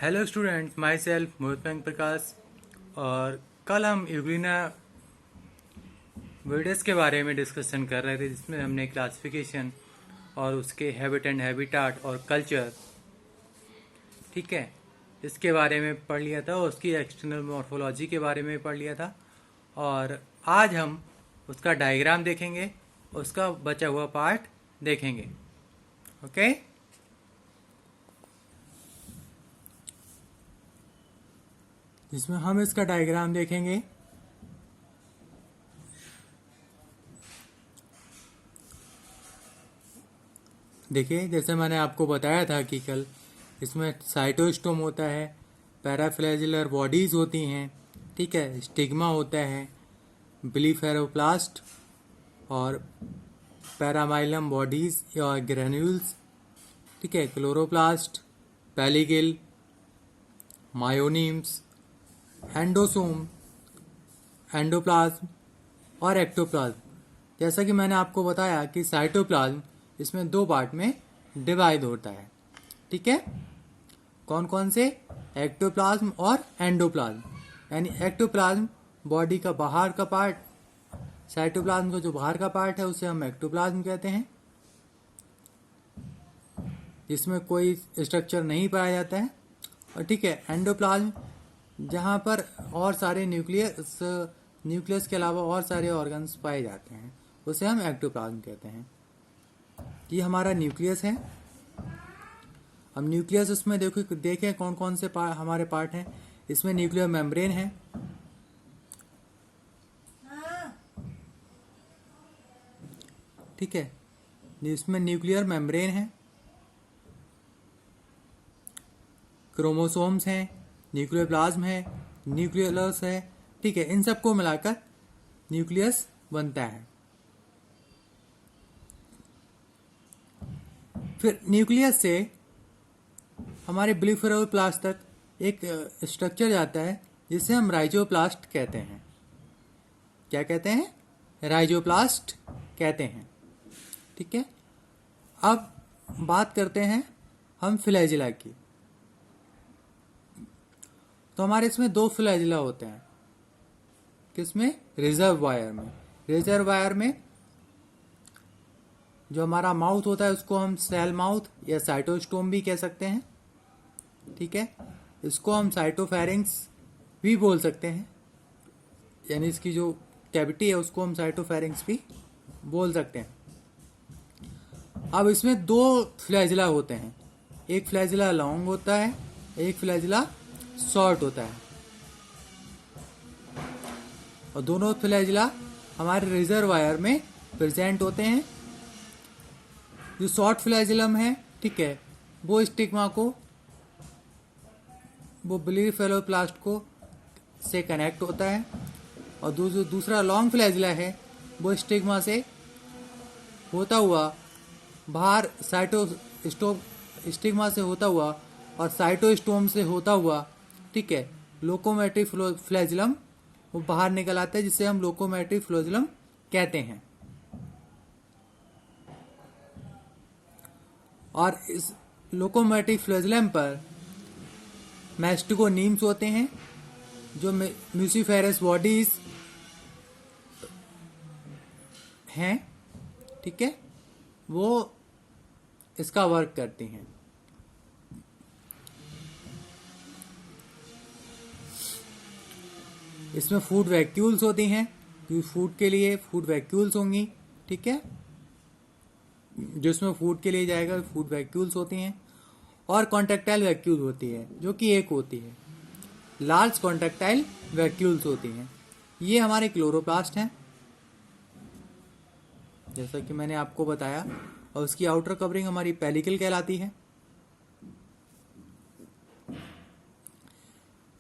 Hello students, my self मोहित प्रकाश। और कल हम यूग्लिना वर्ड्स के बारे में डिस्कशन कर रहे थे, जिसमें हमने क्लासिफिकेशन और उसके हैबिट एंड हैबिटाट और कल्चर, ठीक है, इसके बारे में पढ़ लिया था और उसकी एक्सटर्नल मॉर्फोलॉजी के बारे में पढ़ लिया था। और आज हम उसका डायग्राम देखेंगे, उसका बचा हुआ पार्ट देखेंगे। ओके, जिसमें हम इसका डायग्राम देखेंगे। देखिए, जैसे मैंने आपको बताया था कि कल इसमें साइटोस्टोम होता है, पैराफ्लैजिलर बॉडीज होती हैं, ठीक है, स्टिग्मा होता है, ब्लीफेरोप्लास्ट और पैरामाइलम बॉडीज या ग्रेन्यूल्स, ठीक है, क्लोरोप्लास्ट, पेलिगिल, मायोनीम्स, एंडोसोम, एंडोप्लाज्म और एक्टोप्लाज्म। जैसा कि मैंने आपको बताया कि साइटोप्लाज्म इसमें दो पार्ट में डिवाइड होता है, ठीक है। कौन कौन से? एक्टोप्लाज्म और एंडोप्लाज्म। यानी एक्टोप्लाज्म बॉडी का बाहर का पार्ट, साइटोप्लाज्म का जो बाहर का पार्ट है उसे हम एक्टोप्लाज्म कहते हैं, जिसमें कोई स्ट्रक्चर नहीं पाया जाता है। और ठीक है, एंडोप्लाज्म जहाँ पर और सारे न्यूक्लियस के अलावा और सारे ऑर्गन्स पाए जाते हैं, उसे हम एक्टोप्लाज्म कहते हैं। ये हमारा न्यूक्लियस है। हम न्यूक्लियस उसमें देखें कौन कौन से हमारे पार्ट हैं। इसमें न्यूक्लियर मेम्ब्रेन है, ठीक है, इसमें न्यूक्लियर मेम्ब्रेन है, क्रोमोसोम्स हैं, न्यूक्लियर प्लाज्म है, न्यूक्लियस है, ठीक है। इन सबको मिलाकर न्यूक्लियस बनता है। फिर न्यूक्लियस से हमारे ब्लीफेरोप्लास्ट तक एक स्ट्रक्चर जाता है जिसे हम राइजोप्लास्ट कहते हैं। क्या कहते हैं? राइजोप्लास्ट कहते हैं, ठीक है। अब बात करते हैं हम फ्लैजिला की। तो हमारे इसमें दो फ्लैजिला होते हैं। किसमें? रिजर्वायर में। रिजर्वायर में जो हमारा माउथ होता है उसको हम सेल माउथ या साइटोस्टोम भी कह सकते हैं, ठीक है। इसको हम साइटोफेरिंक्स भी बोल सकते हैं, यानी इसकी जो कैविटी है उसको हम साइटोफेरिंक्स भी बोल सकते हैं। अब इसमें दो फ्लैजिला होते हैं, एक फ्लैजिला लॉन्ग होता है, एक फ्लैजिला शॉर्ट होता है। और दोनों फ्लैजिला हमारे रिजर्वायर में प्रेजेंट होते हैं। जो शॉर्ट फ्लैजिलम है, ठीक है, वो स्टिग्मा को, वो ब्लीफेरोप्लास्ट को से कनेक्ट होता है। और दूसरा लॉन्ग फ्लैजिला है, वो स्टिग्मा से होता हुआ बाहर स्टिग्मा से होता हुआ और साइटोस्टोम से होता हुआ, ठीक है, लोकोमोटिव फ्लैजिलम वो बाहर निकल आता है, जिसे हम लोकोमोटिव फ्लैजिलम कहते हैं। और इस लोकोमोटिव फ्लैजिलम पर मैस्टिगोनीम्स होते हैं, जो म्यूसिफेरस बॉडीज हैं, ठीक है, वो इसका वर्क करती हैं। इसमें फूड वैक्यूल्स होती हैं, क्योंकि फूड के लिए फूड वैक्यूल्स होंगी, ठीक है, जिसमें फूड के लिए जाएगा फूड वैक्यूल्स होती हैं। और कॉन्ट्रेक्टाइल वैक्यूल होती है, जो कि एक होती है, लार्ज कॉन्ट्रेक्टाइल वैक्यूल्स होती हैं। ये हमारे क्लोरोप्लास्ट हैं, जैसा कि मैंने आपको बताया। और उसकी आउटर कवरिंग हमारी पेलिकल कहलाती है।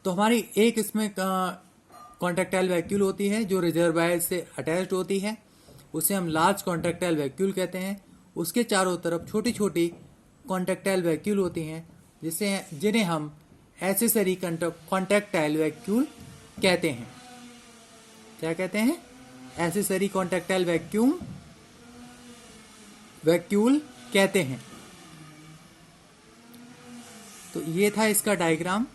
तो हमारी एक इसमें कॉन्ट्रेक्टाइल वैक्यूल होती है जो रिजर्वायर से अटैच्ड होती है, उसे हम लार्ज कॉन्ट्रेक्टाइल वैक्यूल कहते हैं। उसके चारों तरफ छोटी छोटी कॉन्ट्रेक्टाइल वैक्यूल होती हैं, जिन्हें हम एक्सेसरी कॉन्ट्रेक्टाइल वैक्यूल कहते हैं। क्या कहते हैं? एक्सेसरी कॉन्ट्रेक्टाइल वैक्यूल कहते हैं। तो ये था इसका डायग्राम।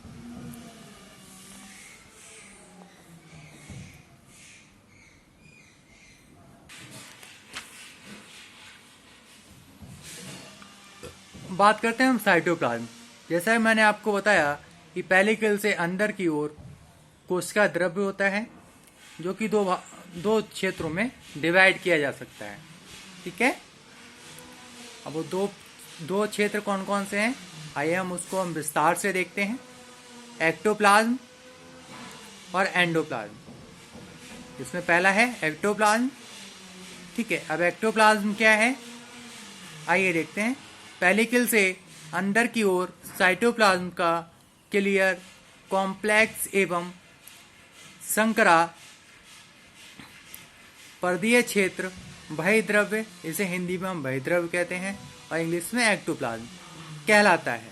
बात करते हैं हम साइटोप्लाज्म। जैसा कि मैंने आपको बताया कि पेलिकल से अंदर की ओर कोशिका द्रव्य होता है, जो कि दो क्षेत्रों में डिवाइड किया जा सकता है। ठीक है, अब वो दो क्षेत्र कौन कौन से हैं, आइए हम उसको विस्तार से देखते हैं। एक्टोप्लाज्म और एंडोप्लाज्म। इसमें पहला है एक्टोप्लाज्म। ठीक है, अब एक्टोप्लाज्म क्या है, आइए देखते हैं। पेलिकल से अंदर की ओर साइटोप्लाज्म का क्लियर, कॉम्प्लेक्स एवं संकरा पर्दीय क्षेत्र बहिर्द्रव्य, इसे हिंदी में हम बहिर्द्रव्य कहते हैं और इंग्लिश में एक्टोप्लाज्म कहलाता है।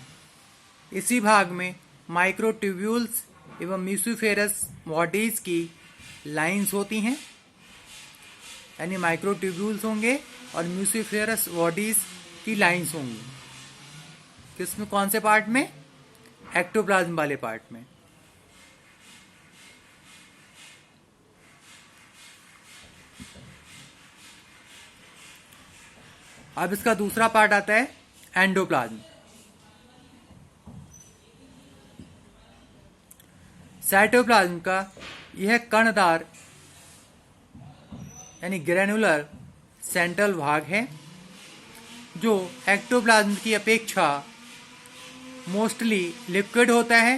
इसी भाग में माइक्रोट्यूब्यूल्स एवं म्यूसिफेरस बॉडीज की लाइंस होती हैं, यानी माइक्रोट्यूब्यूल्स होंगे और म्यूसिफेरस बॉडीज की लाइंस होंगी। किसमें, कौन से पार्ट में, एक्टोप्लाज्म वाले पार्ट में। अब इसका दूसरा पार्ट आता है एंडोप्लाज्म। साइटोप्लाज्म का यह कणदार यानी ग्रेनुलर सेंट्रल भाग है, जो एक्टोप्लाज्म की अपेक्षा मोस्टली लिक्विड होता है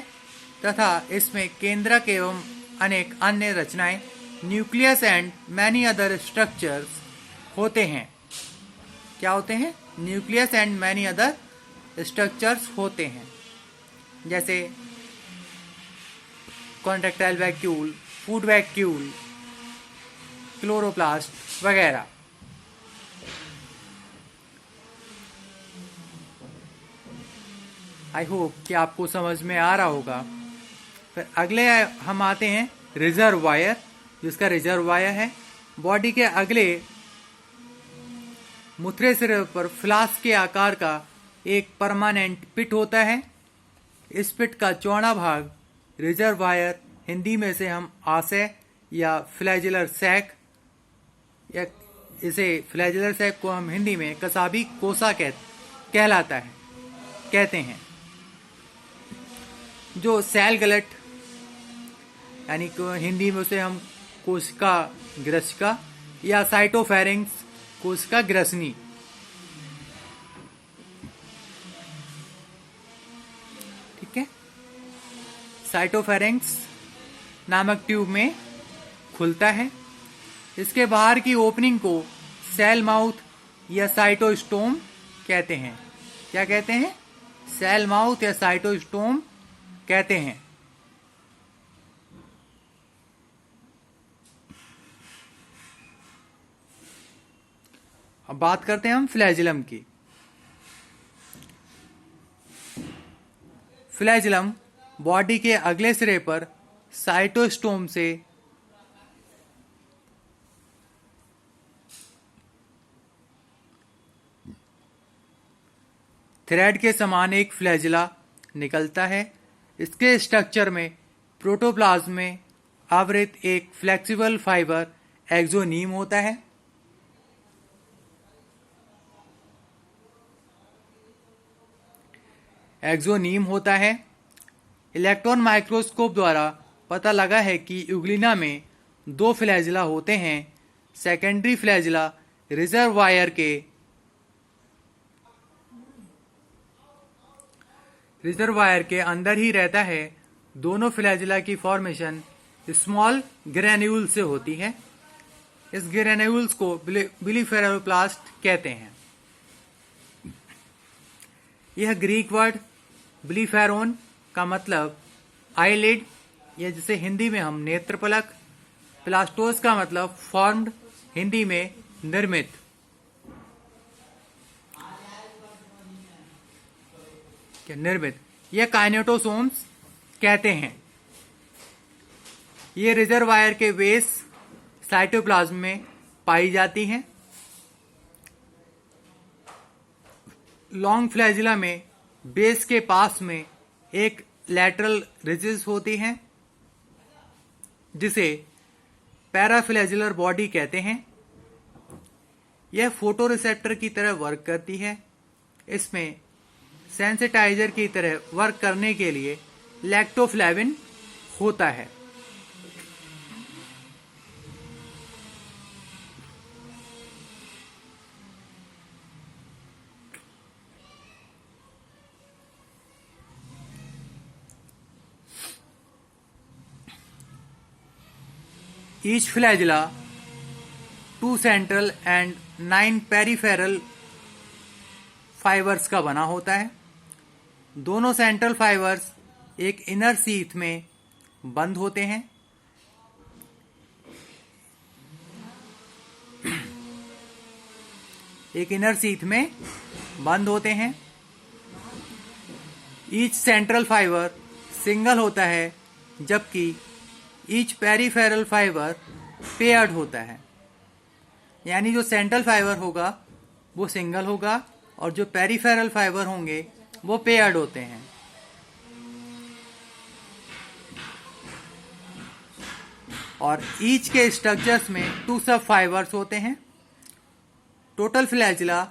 तथा इसमें केंद्रक एवं अनेक अन्य रचनाएं, nucleus and many other structures होते हैं। क्या होते हैं, nucleus and many other structures होते हैं, जैसे contractile vacuole, food vacuole, chloroplast वगैरह। आई होप कि आपको समझ में आ रहा होगा। फिर अगले हम आते हैं रिजर्वायर, जिसका रिजर्वायर है बॉडी के अगले मुथरे सिरे पर फ्लास्क के आकार का एक परमानेंट पिट होता है। इस पिट का चौड़ा भाग रिजर्वायर, हिंदी में से हम आशय या फ्लैजुलर सैक, या इसे फ्लैजुलर सैक को हम हिंदी में कसाबी कोसा कहलाता है, कहते हैं, जो सेल गलट यानी हिंदी में उसे हम कोशिका ग्रसिका या साइटोफेरिंक्स कोशिका ग्रसनी। ठीक है, साइटोफेरिंक्स नामक ट्यूब में खुलता है। इसके बाहर की ओपनिंग को सेल माउथ या साइटोस्टोम कहते हैं। क्या कहते हैं, सेल माउथ या साइटोस्टोम कहते हैं। अब बात करते हैं हम फ्लैजिलम की। फ्लैजिलम बॉडी के अगले सिरे पर साइटोस्टोम से थ्रेड के समान एक फ्लैजिला निकलता है। इसके स्ट्रक्चर में प्रोटोप्लाज्म में आवृत एक फ्लेक्सिबल फाइबर एक्सोनीम होता है। एक्सोनीम होता है। इलेक्ट्रॉन माइक्रोस्कोप द्वारा पता लगा है कि यूग्लिना में दो फ्लैजिला होते हैं। सेकेंडरी फ्लैजिला रिजर्वायर के अंदर ही रहता है। दोनों फ्लैजिला की फॉर्मेशन स्मॉल ग्रेन्यूल से होती है। इस ग्रेन्यूल्स को बिलीफेरोप्लास्ट कहते हैं। यह ग्रीक वर्ड बिलीफेरोन का मतलब आईलिड, या जिसे हिंदी में हम नेत्र पलक, प्लास्टोस का मतलब फॉर्म्ड, हिंदी में निर्मित। निर्मित यह काइनेटोसोम्स कहते हैं। ये रिजर्वायर के बेस साइटोप्लाज्म में पाई जाती हैं। लॉन्ग फ्लैजिला में बेस के पास में एक लैटरल रिजिस होती हैं जिसे पैराफ्लैजिलर बॉडी कहते हैं। यह फोटो रिसेप्टर की तरह वर्क करती है। इसमें सेंसिटाइजर की तरह वर्क करने के लिए लैक्टोफ्लेविन होता है। Each flagella 2 central and 9 peripheral fibres का बना होता है। दोनों सेंट्रल फाइबर्स एक इनर सीथ में बंद होते हैं। एक इनर सीथ में बंद होते हैं। ईच सेंट्रल फाइबर सिंगल होता है, जबकि ईच पेरिफेरल फाइबर पेयर्ड होता है। यानी जो सेंट्रल फाइबर होगा वो सिंगल होगा और जो पेरिफेरल फाइबर होंगे वो पेयर्ड होते हैं। और ईच के स्ट्रक्चर्स में 2 सब फाइबर्स होते हैं। टोटल फ्लैजिला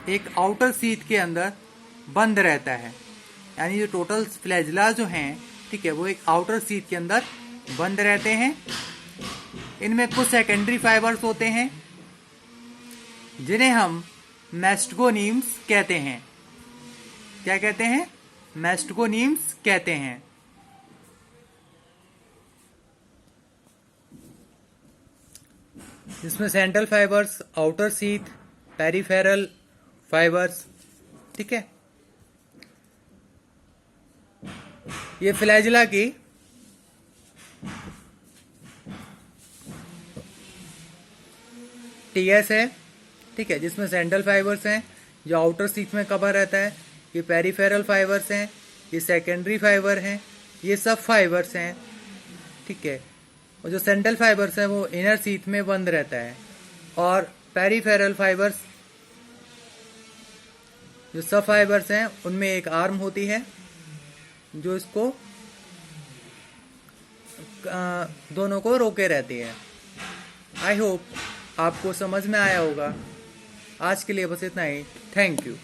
एक आउटर सीथ के अंदर बंद रहता है। यानी जो टोटल फ्लैजिला जो हैं, ठीक है, वो एक आउटर सीथ के अंदर बंद रहते हैं। इनमें कुछ सेकेंडरी फाइबर्स होते हैं जिन्हें हम मैस्टगोनीम्स कहते हैं। क्या कहते हैं? मैस्टगोनीम्स कहते हैं। जिसमें central fibres, outer sheath, peripheral fibres, ठीक है। ये फ्लैजिला की टीएस है, ठीक है, जिसमें सेंट्रल फाइबर्स हैं जो आउटर सीथ में कवर रहता है। ये पेरिफेरल फाइबर्स हैं, ये सेकेंडरी फाइबर हैं, ये सब फाइबर्स हैं, ठीक है। और जो सेंट्रल फाइबर्स है वो इनर सीथ में बंद रहता है। और पेरिफेरल फाइबर्स, जो सब फाइबर्स हैं, उनमें एक आर्म होती है जो इसको दोनों को रोके रहती है। आई होप आपको समझ में आया होगा। आज के लिए बस इतना ही। Thank you.